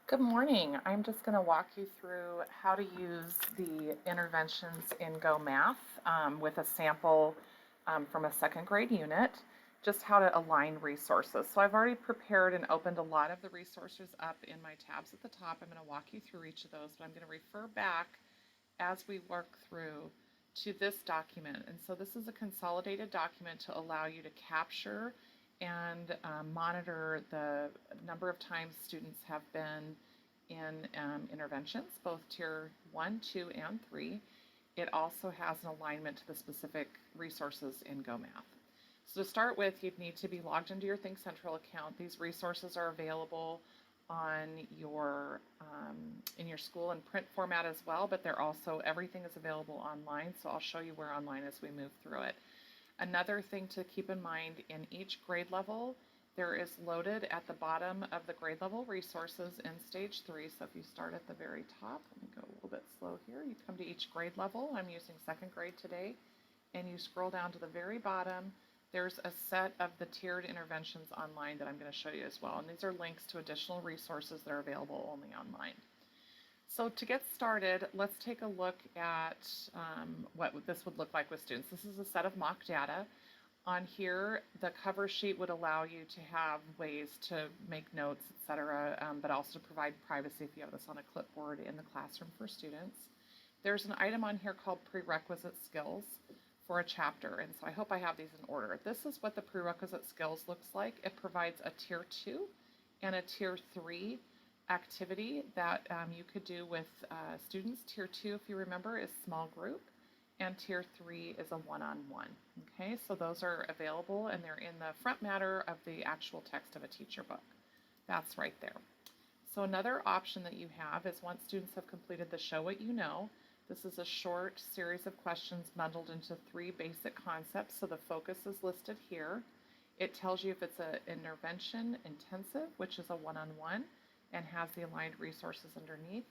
Good morning. I'm just going to walk you through how to use the interventions in Go Math with a sample from a second grade unit, just how to align resources. So I've already prepared and opened a lot of the resources up in my tabs at the top. I'm going to walk you through each of those, but I'm going to refer back as we work through to this document. And so this is a consolidated document to allow you to capture and monitor the number of times students have been in interventions, both tier 1, 2, and 3. It also has an alignment to the specific resources in GoMath. So to start with, you'd need to be logged into your Think Central account. These resources are available on your in your school in print format as well, but they're also everything is available online. So I'll show you where online as we move through it. Another thing to keep in mind, in each grade level, there is loaded at the bottom of the grade level resources in stage 3. So if you start at the very top, let me go a little bit slow here. You come to each grade level. I'm using second grade today. And you scroll down to the very bottom. There's a set of the tiered interventions online that I'm going to show you as well. And these are links to additional resources that are available only online. So to get started, let's take a look at what this would look like with students. This is a set of mock data. On here, the cover sheet would allow you to have ways to make notes, etc., but also to provide privacy if you have this on a clipboard in the classroom for students. There's an item on here called prerequisite skills for a chapter, and so I hope I have these in order. This is what the prerequisite skills looks like. It provides a tier 2 and a tier 3 activity that you could do with students. Tier 2, if you remember, is small group, and tier 3 is a one-on-one. Okay, so those are available and they're in the front matter of the actual text of a teacher book. That's right there. So another option that you have is once students have completed the Show What You Know, this is a short series of questions bundled into 3 basic concepts. So the focus is listed here. It tells you if it's an intervention intensive, which is a one-on-one and has the aligned resources underneath,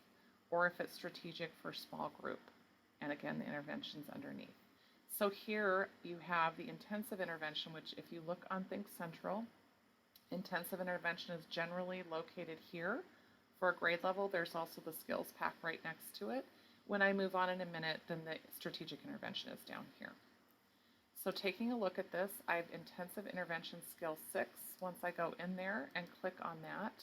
or if it's strategic for small group. And again, the interventions underneath. So here you have the intensive intervention, which if you look on Think Central, intensive intervention is generally located here. For a grade level, there's also the skills pack right next to it. When I move on in a minute, then the strategic intervention is down here. So taking a look at this, I have intensive intervention skill 6. Once I go in there and click on that,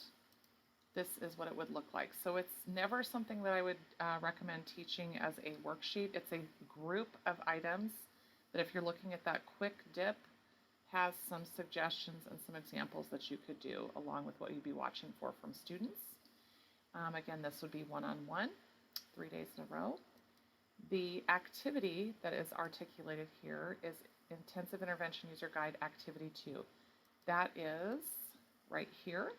this is what it would look like. So it's never something that I would recommend teaching as a worksheet. It's a group of items that if you're looking at that quick dip, has some suggestions and some examples that you could do along with what you'd be watching for from students. Again, this would be one-on-one, 3 days in a row. The activity that is articulated here is Intensive Intervention User Guide Activity 2. That is right here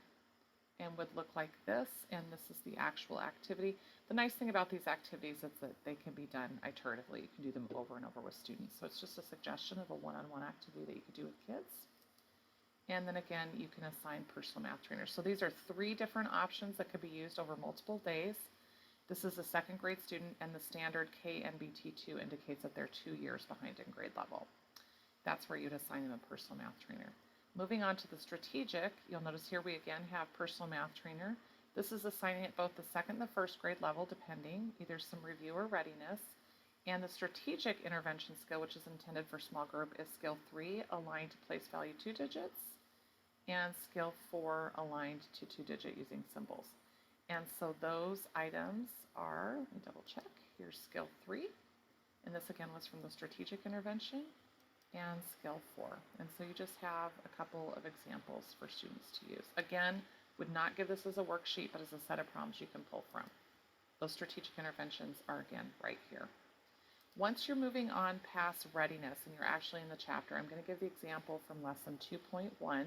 and would look like this, and this is the actual activity. The nice thing about these activities is that they can be done iteratively. You can do them over and over with students. So it's just a suggestion of a one-on-one activity that you could do with kids. And then again, you can assign personal math trainers. So these are 3 different options that could be used over multiple days. This is a second grade student, and the standard KNBT2 indicates that they're 2 years behind in grade level. That's where you'd assign them a personal math trainer. Moving on to the strategic, you'll notice here we again have personal math trainer. This is assigning at both the second and the first grade level, depending, either some review or readiness. And the strategic intervention skill, which is intended for small group, is skill 3, aligned to place value 2 digits, and skill 4, aligned to 2-digit using symbols. And so those items are, let me double check, here's skill 3, and this again was from the strategic intervention, and skill 4. And so you just have a couple of examples for students to use. Again, would not give this as a worksheet, but as a set of problems you can pull from. Those strategic interventions are again right here. Once you're moving on past readiness and you're actually in the chapter, I'm going to give the example from lesson 2.1,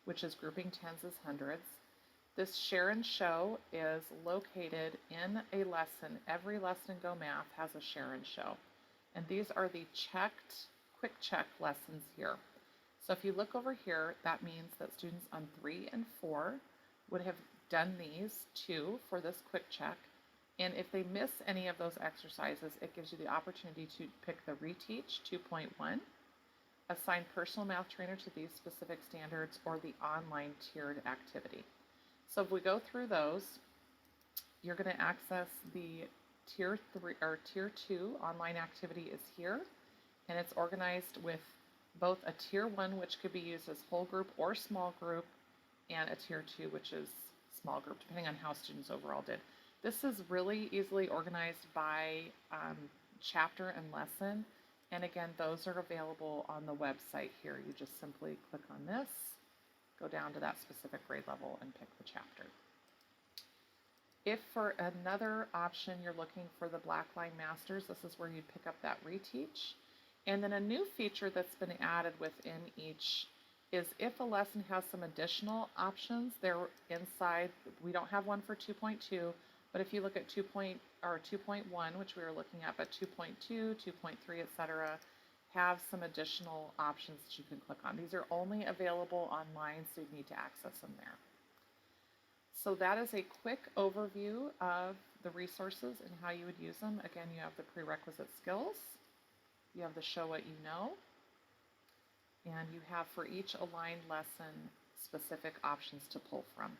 which is grouping tens as hundreds. This share and show is located in a lesson. Every lesson in Go Math has a share and show. And these are the quick check lessons here. So if you look over here, that means that students on 3 and 4 would have done these 2 for this quick check. And if they miss any of those exercises, it gives you the opportunity to pick the reteach 2.1, assign personal math trainer to these specific standards, or the online tiered activity. So if we go through those, You're going to access the Tier 3 or Tier 2 online activity is here, and it's organized with both a Tier 1, which could be used as whole group or small group, and a Tier 2, which is small group, depending on how students overall did. This is really easily organized by chapter and lesson, and again, those are available on the website here. You just simply click on this, go down to that specific grade level, and pick the chapter. If for another option you're looking for the Blackline Masters, this is where you'd pick up that reteach. And then a new feature that's been added within each is if a lesson has some additional options, they're inside. We don't have one for 2.2, but if you look at 2.1, which we were looking at, but 2.2, 2.3, etc., have some additional options that you can click on. These are only available online, so you need to access them there. So that is a quick overview of the resources and how you would use them. Again, you have the prerequisite skills, you have the show what you know, and you have for each aligned lesson specific options to pull from.